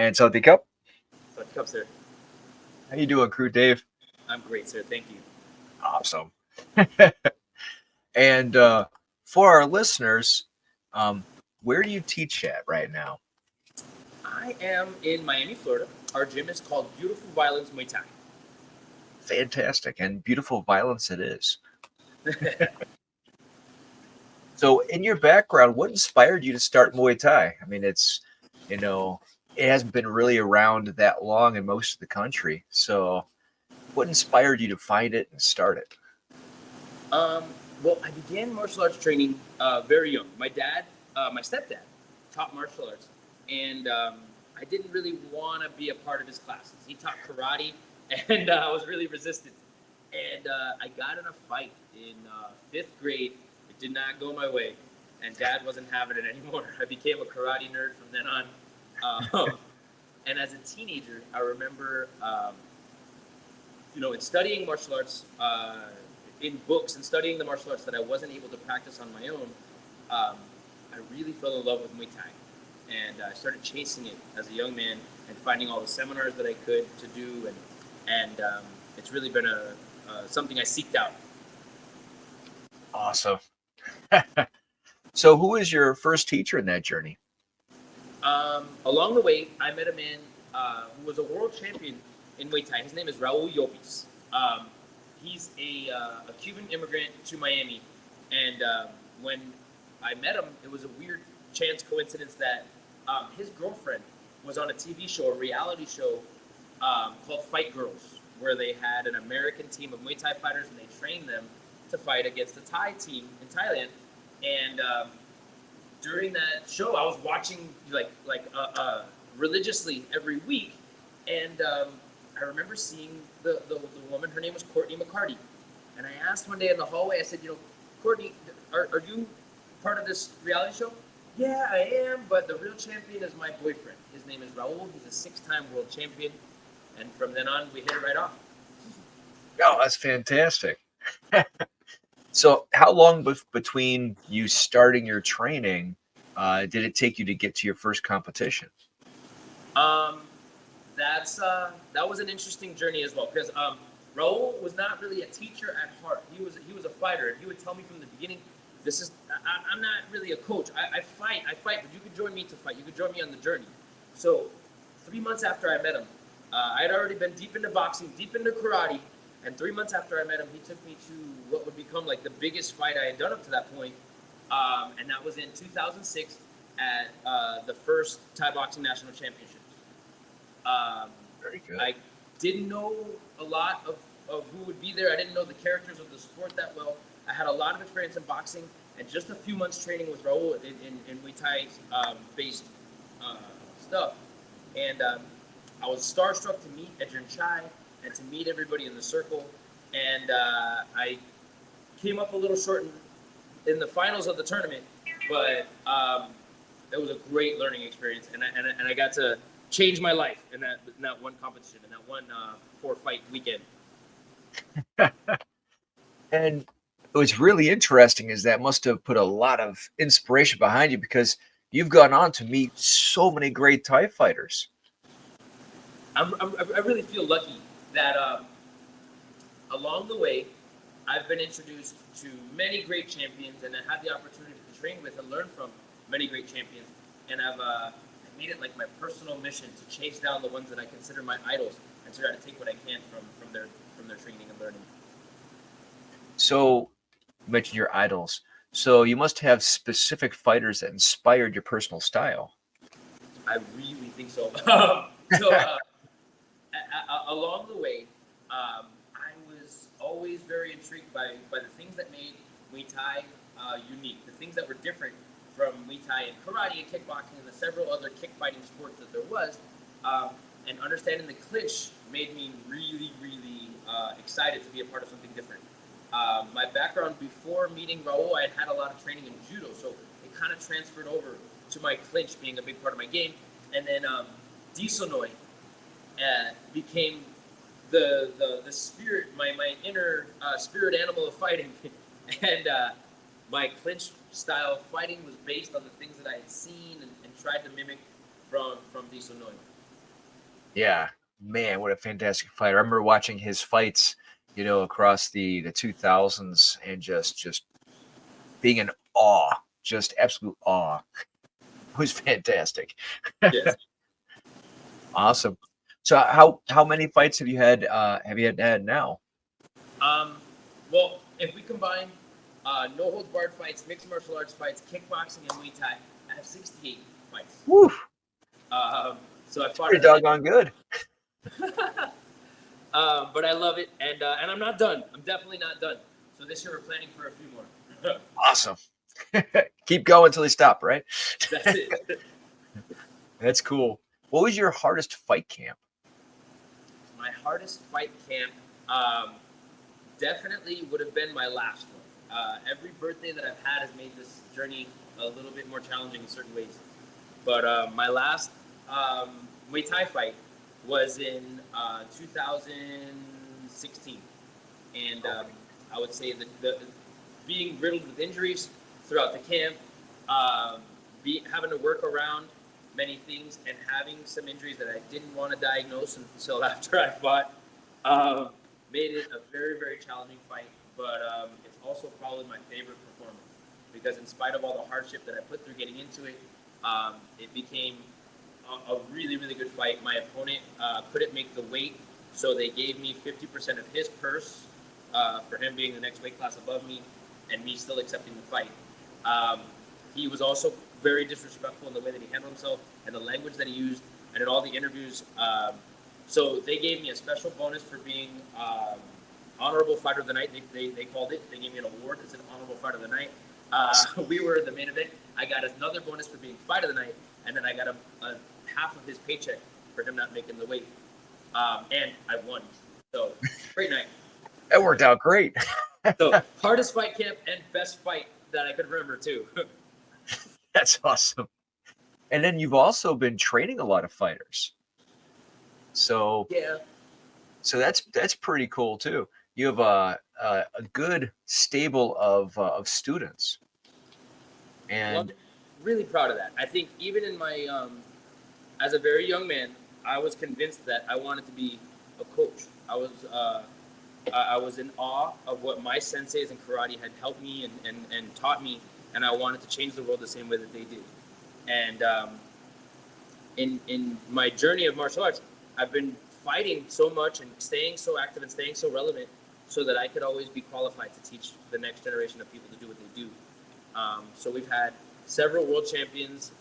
And Salty Cup. Salty Cup, sir. How you doing, Khru Dave? I'm great, sir. Thank you. Awesome. And for our listeners, where do you teach at right now? I am in Miami, Florida. Our gym is called Beautiful Violence Muay Thai. Fantastic and beautiful violence it is. So, in your background, what inspired you to start Muay Thai? I mean, it hasn't been really around that long in most of the country. So, what inspired you to find it and start it? Um, well, I began martial arts training very young. My stepdad, taught martial arts, and I didn't really want to be a part of his classes. He taught karate, and I was really resistant. And I got in a fight in fifth grade. It did not go my way, and Dad wasn't having it anymore. I became a karate nerd from then on. And as a teenager, I remember, in studying martial arts, in books and studying the martial arts that I wasn't able to practice on my own, I really fell in love with Muay Thai. And I started chasing it as a young man and finding all the seminars that I could to do. And it's really been something I seeked out. Awesome. So, who was your first teacher in that journey? Along the way, I met a man who was a world champion in Muay Thai. His name is Raul Yopis. He's a Cuban immigrant to Miami, and when I met him, it was a weird chance coincidence that his girlfriend was on a TV show, a reality show called Fight Girls, where they had an American team of Muay Thai fighters, and they trained them to fight against the Thai team in Thailand. And during that show, I was watching religiously every week, and I remember seeing the woman. Her name was Courtney McCarty, and I asked one day in the hallway. I said, Courtney, are you part of this reality show? Yeah, I am, but the real champion is my boyfriend. His name is Raul. He's a 6-time world champion, and from then on, we hit it right off. Oh, that's fantastic. So, how long between you starting your training did it take you to get to your first competition? That was an interesting journey as well, because Raul was not really a teacher at heart. He was a fighter, and he would tell me from the beginning, I'm not really a coach. I fight, but you could join me to fight. You could join me on the journey. So 3 months after I met him, I had already been deep into boxing, deep into karate, and 3 months after I met him, he took me to what would become like the biggest fight I had done up to that point, and that was in 2006 at the first Thai boxing national championships. Very good. I didn't know a lot of who would be there. I didn't know the characters of the sport that well. I had a lot of experience in boxing and just a few months training with Raul in Muay Thai based stuff. And I was starstruck to meet Adrian Chai and to meet everybody in the circle. And I came up a little short in the finals of the tournament, but it was a great learning experience. And I got to change my life in that one competition, in that one 4-fight weekend. And what's really interesting is that must have put a lot of inspiration behind you, because you've gone on to meet so many great Thai fighters. I really feel lucky that along the way, I've been introduced to many great champions, and I had the opportunity to train with and learn from many great champions. And I've made it like my personal mission to chase down the ones that I consider my idols and to try to take what I can from their training and learning. So, you mentioned your idols. So, you must have specific fighters that inspired your personal style. I really think so. Along the way, I was always very intrigued by the things that made Muay Thai unique, the things that were different from Muay Thai and karate and kickboxing and the several other kick fighting sports that there was. And understanding the clinch made me really, really excited to be a part of something different. My background before meeting Raul, I had a lot of training in judo, so it kind of transferred over to my clinch being a big part of my game. And then Disonoi became the spirit, my inner spirit animal of fighting. And my clinch style of fighting was based on the things that I had seen and tried to mimic from Disonoi. Yeah, man, what a fantastic fighter. I remember watching his fights, across the 2000s and just being in awe, just absolute awe. It was fantastic. Yes. Awesome. So how many fights have you had now? Um, well, if we combine no holds barred fights, mixed martial arts fights, kickboxing, and Muay Thai, I have 68 fights. Woo, So I fought pretty at a doggone good. but I love it, and I'm not done. I'm definitely not done. So this year we're planning for a few more. Awesome. Keep going until they stop, right? That's it. That's cool. What was your hardest fight camp? My hardest fight camp definitely would have been my last one. Every birthday that I've had has made this journey a little bit more challenging in certain ways. But my last Muay Thai fight was in 2016, and I would say that being riddled with injuries throughout the camp, having to work around many things, and having some injuries that I didn't want to diagnose until after I fought, made it a very, very challenging fight. But it's also probably my favorite performance because, in spite of all the hardship that I put through getting into it, it became a really, really good fight. My opponent couldn't make the weight, so they gave me 50% of his purse for him being the next weight class above me, and me still accepting the fight. He was also very disrespectful in the way that he handled himself and the language that he used, and in all the interviews. So they gave me a special bonus for being honorable fighter of the night. They called it. They gave me an award that said honorable fighter of the night. We were the main event. I got another bonus for being fight of the night, and then I got a half of his paycheck for him not making the weight. And I won. So great night. That worked out great. So hardest fight camp and best fight that I could remember too. That's awesome. And then you've also been training a lot of fighters. So Yeah. so that's pretty cool too. You have a good stable of students. Well, And I'm really proud of that. I think even in my as a very young man, I was convinced that I wanted to be a coach. I was in awe of what my senseis in karate had helped me and taught me, and I wanted to change the world the same way that they did. And in my journey of martial arts, I've been fighting so much and staying so active and staying so relevant, so that I could always be qualified to teach the next generation of people to do what they do. So we've had several world champions,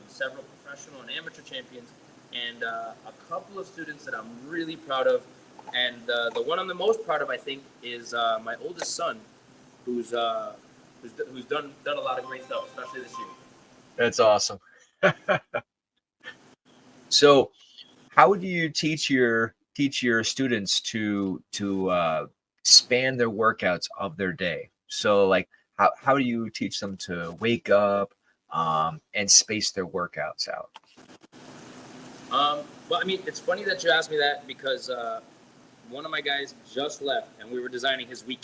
several professional and amateur champions, and a couple of students that I'm really proud of. And the one I'm the most proud of, I think, is my oldest son, who's done a lot of great stuff, especially this year. that's awesome. So how do you teach your students to span their workouts of their day? So like how do you teach them to wake up and space their workouts out? Well, I mean, it's funny that you asked me that because one of my guys just left, and we were designing his week.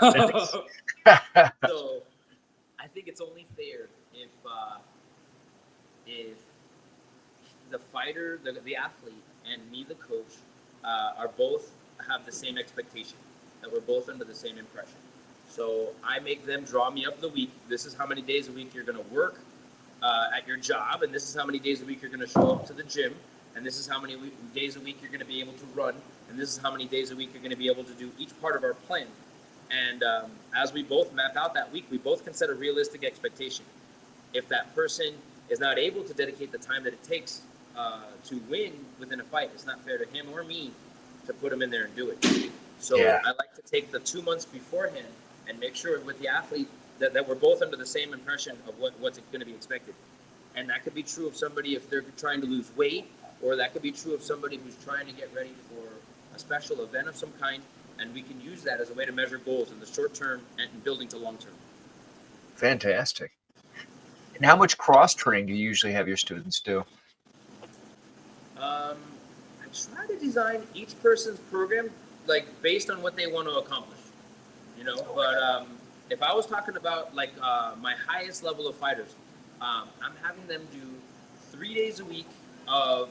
So I think it's only fair if the fighter, the athlete, and me, the coach, are both have the same expectation, that we're both under the same impression. So I make them draw me up the week. This is how many days a week you're going to work at your job, and this is how many days a week you're going to show up to the gym, and this is how many days a week you're going to be able to run, and this is how many days a week you're going to be able to do each part of our plan. And as we both map out that week, we both can set a realistic expectation. If that person is not able to dedicate the time that it takes to win within a fight, it's not fair to him or me to put him in there and do it. So Yeah. I like to take the 2 months beforehand and make sure with the athlete that we're both under the same impression of what's going to be expected. And that could be true of somebody if they're trying to lose weight, or that could be true of somebody who's trying to get ready for a special event of some kind. And we can use that as a way to measure goals in the short term and building to long term. Fantastic. And how much cross training do you usually have your students do? I try to design each person's program like based on what they want to accomplish, you know. But if I was talking about like my highest level of fighters, I'm having them do 3 days a week of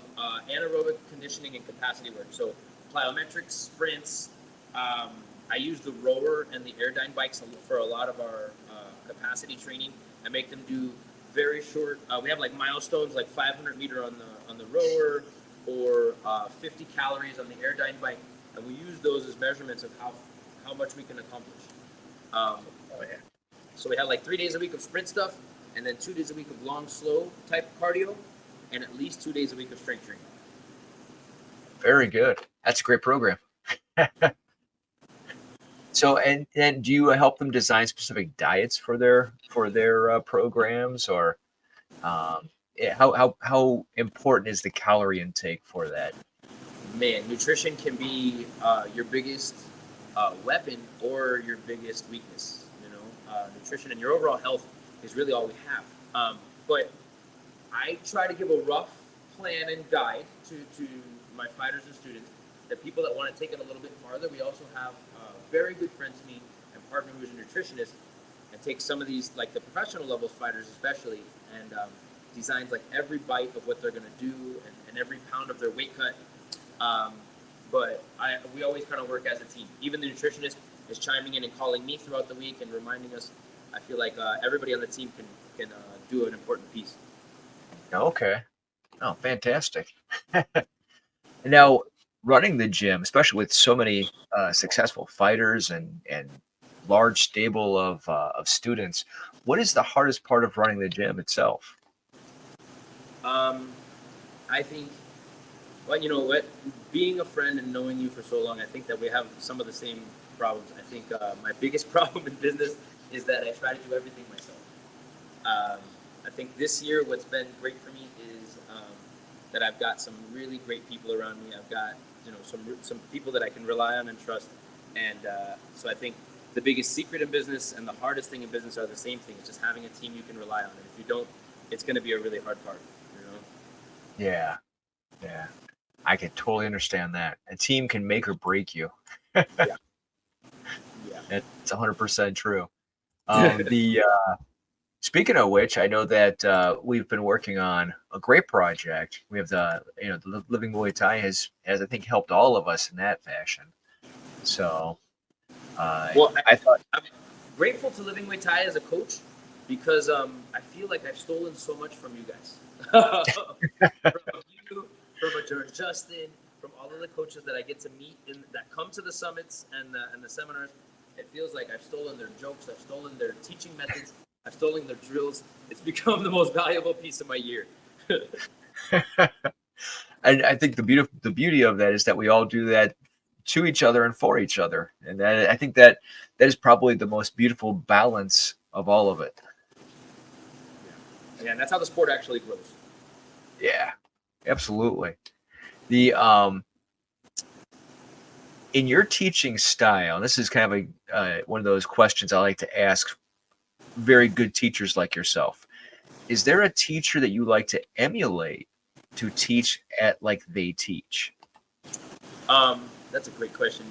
anaerobic conditioning and capacity work. So plyometrics, sprints. I use the rower and the airdyne bikes for a lot of our capacity training. I make them do very short. We have like milestones, like 500 meter on the rower, or 50 calories on the airdyne bike, and we use those as measurements of how much we can accomplish. So we have like 3 days a week of sprint stuff, and then 2 days a week of long, slow type cardio, and at least 2 days a week of strength training. Very good. That's a great program. So, and do you help them design specific diets for their programs, or how important is the calorie intake for that? Man, nutrition can be your biggest weapon or your biggest weakness. Nutrition and your overall health is really all we have. But I try to give a rough plan and guide to my fighters and students. The people that want to take it a little bit farther, we also have a very good friend to me and partner who's a nutritionist, and takes some of these, like the professional levels fighters especially, and designs like every bite of what they're going to do and every pound of their weight cut. But we always kind of work as a team. Even the nutritionist is chiming in and calling me throughout the week and reminding us. I feel like everybody on the team can do an important piece. Okay. Oh, fantastic. Now, running the gym, especially with so many successful fighters and large stable of students, what is the hardest part of running the gym itself? I think, well, you know what, being a friend and knowing you for so long, I think that we have some of the same problems. I think my biggest problem in business is that I try to do everything myself. I think this year what's been great for me is that I've got some really great people around me. I've got some people that I can rely on and trust, and so I think the biggest secret in business and the hardest thing in business are the same thing. It's just having a team you can rely on, and if you don't, it's going to be a really hard part. Yeah, I can totally understand that. A team can make or break you. Yeah. It's 100% true. Speaking of which, I know that we've been working on a great project. We have the Living Muay Thai has I think helped all of us in that fashion. So, well, I'm grateful to Living Muay Thai as a coach, because I feel like I've stolen so much from you guys. From you, from Justin, from all of the coaches that I get to meet that come to the summits and the seminars. It feels like I've stolen their jokes, I've stolen their teaching methods, I've stolen their drills. It's become the most valuable piece of my year. And I think the beauty of that is that we all do that to each other and for each other, and I think that is probably the most beautiful balance of all of it. Yeah, and that's how the sport actually grows. Yeah, absolutely. The in your teaching style, and this is kind of a one of those questions I like to ask very good teachers like yourself. Is there a teacher that you like to emulate to teach at like they teach? That's a great question.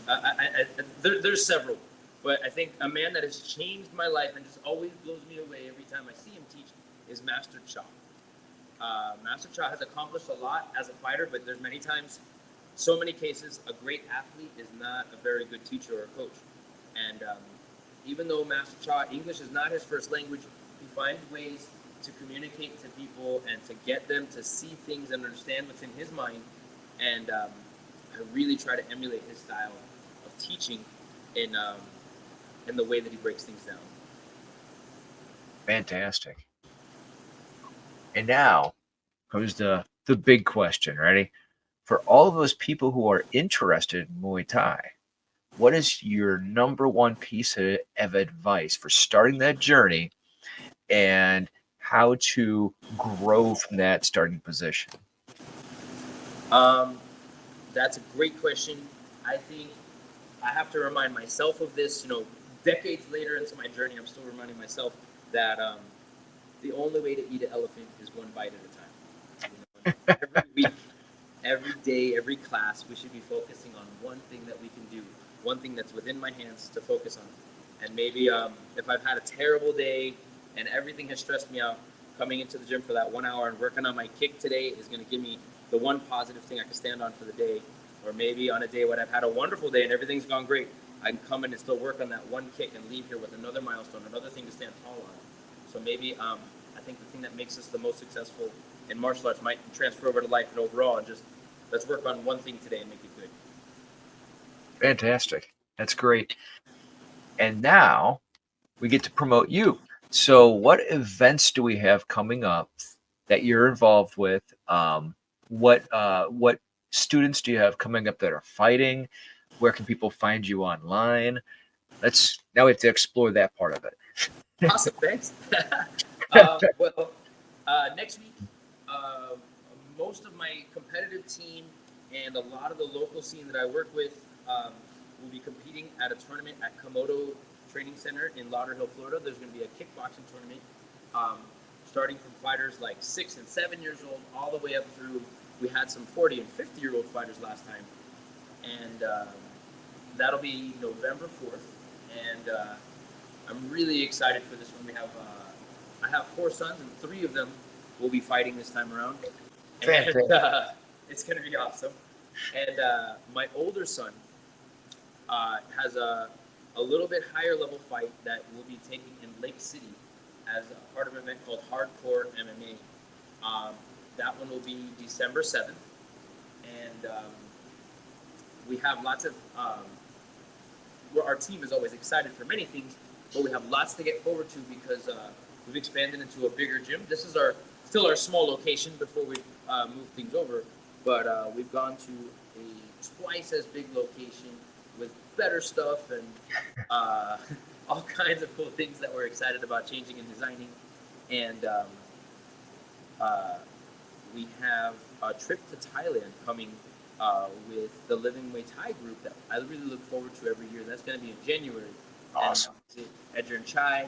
There's several, but I think a man that has changed my life and just always blows me away every time I see him teach is Master Cha. Master Cha has accomplished a lot as a fighter, but there's many times, so many cases, a great athlete is not a very good teacher or coach. And even though Master Cha, English is not his first language, he finds ways to communicate to people and to get them to see things and understand what's in his mind. And I really try to emulate his style of teaching in the way that he breaks things down. Fantastic. And now comes the big question. Ready? For all of those people who are interested in Muay Thai, what is your number one piece of advice for starting that journey and how to grow from that starting position? That's a great question. I think I have to remind myself of this. Decades later into my journey, I'm still reminding myself that the only way to eat an elephant is one bite at a time. Every week, every day, every class, we should be focusing on one thing that we can do, one thing that's within my hands to focus on. And maybe if I've had a terrible day and everything has stressed me out, coming into the gym for that 1 hour and working on my kick today is going to give me the one positive thing I can stand on for the day. Or maybe on a day when I've had a wonderful day and everything's gone great, I can come in and still work on that one kick and leave here with another milestone, another thing to stand tall on. So maybe I think the thing that makes us the most successful in martial arts might transfer over to life and overall, and just let's work on one thing today and make it good. Fantastic. That's great. And now we get to promote you. So what events do we have coming up that you're involved with? What students do you have coming up that are fighting? Where can people find you online? Now we have to explore that part of it. Awesome, thanks. Next week, most of my competitive team and a lot of the local scene that I work with will be competing at a tournament at Komodo Training Center in Lauderhill, Florida. There's going to be a kickboxing tournament starting from fighters like 6 and 7 years old all the way up through, we had some 40 and 50-year-old fighters last time. And that'll be November 4th. And I'm really excited for this one. I have 4 sons, and 3 of them will be fighting this time around. And it's going to be awesome. And my older son has a little bit higher level fight that we'll be taking in Lake City as a part of an event called Hardcore MMA. That one will be December 7th. And we have lots of, our team is always excited for many things, but we have lots to get forward to because we've expanded into a bigger gym. This is still our small location before we move things over, but we've gone to a twice as big location with better stuff and all kinds of cool things that we're excited about changing and designing. And we have a trip to Thailand coming with the Living Muay Thai group that I really look forward to every year. That's going to be in January. Awesome. And Edger Chai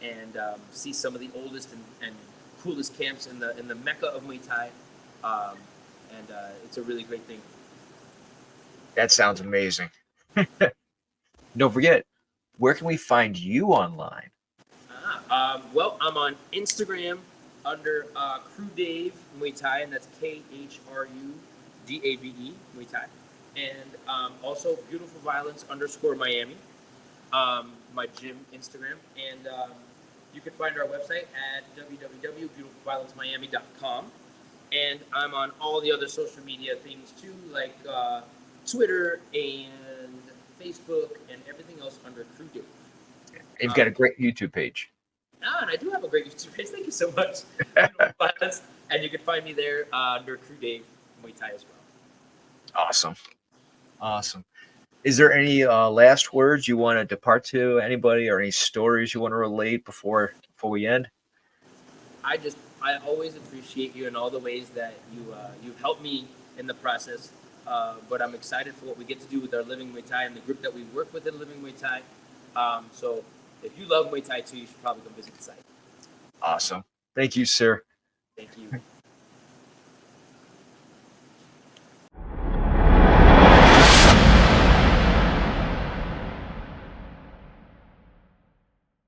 and see some of the oldest and coolest camps in the Mecca of Muay Thai. And it's a really great thing. That sounds amazing. Don't forget, where can we find you online? Well, I'm on Instagram under Khru Dave Muay Thai, and that's KHRUDAVE Muay Thai. And also Beautiful Violence _Miami, my gym Instagram. And you can find our website at www.beautifulviolencemiami.com. And I'm on all the other social media things too, like Twitter and Facebook and everything else under Khru Dave. You've got a great YouTube page. And I do have a great YouTube page. Thank you so much. And you can find me there under Khru Dave Muay Thai as well. Awesome. Is there any last words you want to depart to anybody, or any stories you want to relate before we end? I always appreciate you in all the ways that you've helped me in the process. But I'm excited for what we get to do with our Living Muay Thai and the group that we work with in Living Muay Thai. So if you love Muay Thai too, you should probably come visit the site. Awesome. Thank you, sir. Thank you.